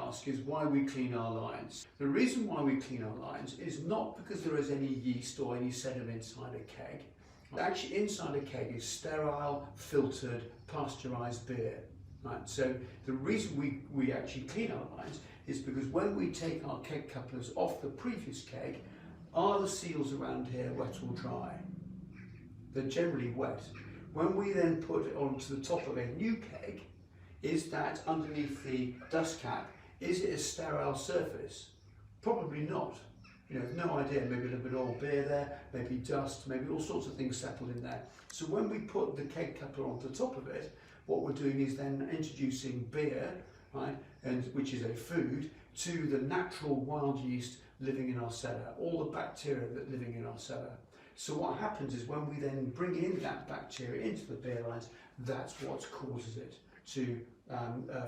ask is why we clean our lines. The reason why we clean our lines is not because there is any yeast or any sediment inside a keg. Actually, inside a keg is sterile, filtered, pasteurised beer. Right? So the reason we actually clean our lines is because when we take our keg couplers off the previous keg, are the seals around here wet or dry? They're generally wet. When we then put it onto the top of a new keg, is that underneath the dust cap, is it a sterile surface? Probably not. You know, no idea, maybe a little bit of old beer there, maybe dust, maybe all sorts of things settled in there. So when we put the keg coupler onto the top of it, what we're doing is then introducing beer, right, and which is a food, to the natural wild yeast living in our cellar, all the bacteria that living in our cellar. So what happens is when we then bring in that bacteria into the beer lines, that's what causes it to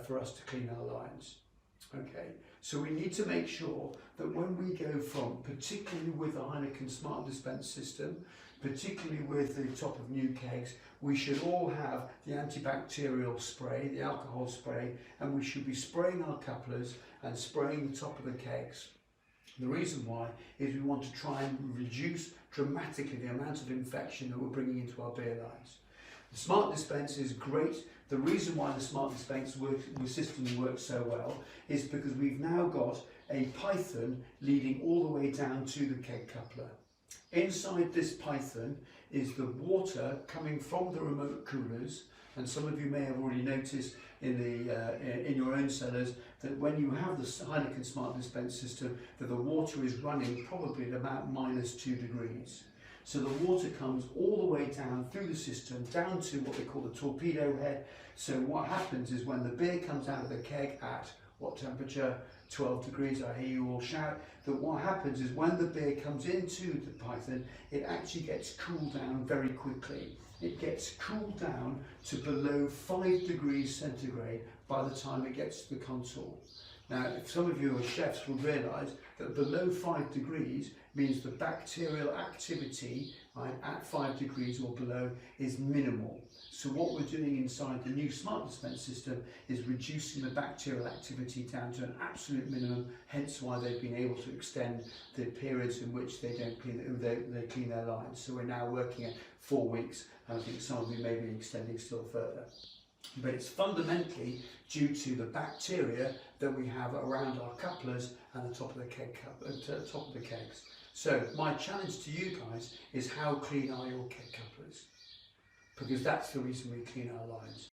for us to clean our lines. Okay, so we need to make sure that when we go from, particularly with the Heineken Smart Dispense system, particularly with the top of new kegs, we should all have the antibacterial spray, the alcohol spray, and we should be spraying our couplers and spraying the top of the kegs. The reason why is we want to try and reduce dramatically the amount of infection that we're bringing into our beer lines. The Smart Dispense is great. The reason why the Smart Dispense system works so well is because we've now got a python leading all the way down to the keg coupler. Inside this python is the water coming from the remote coolers, and some of you may have already noticed in your own cellars that when you have the Heineken Smart Dispense system, that the water is running probably at about -2 degrees. So the water comes all the way down through the system, down to what they call the torpedo head. So what happens is when the beer comes out of the keg at what temperature? 12 degrees, I hear you all shout. That what happens is when the beer comes into the python, it actually gets cooled down very quickly. It gets cooled down to below 5 degrees centigrade by the time it gets to the console. Now, if some of you are chefs will realise that below 5 degrees means the bacterial activity, right, at 5 degrees or below is minimal. So what we're doing inside the new Smart Dispense system is reducing the bacterial activity down to an absolute minimum, hence why they've been able to extend the periods in which they clean their lines. So we're now working at 4 weeks, and I think some of you may be extending still further. But it's fundamentally due to the bacteria that we have around our couplers and the top of the kegs. So my challenge to you guys is how clean are your keg couplers? Because that's the reason we clean our lines.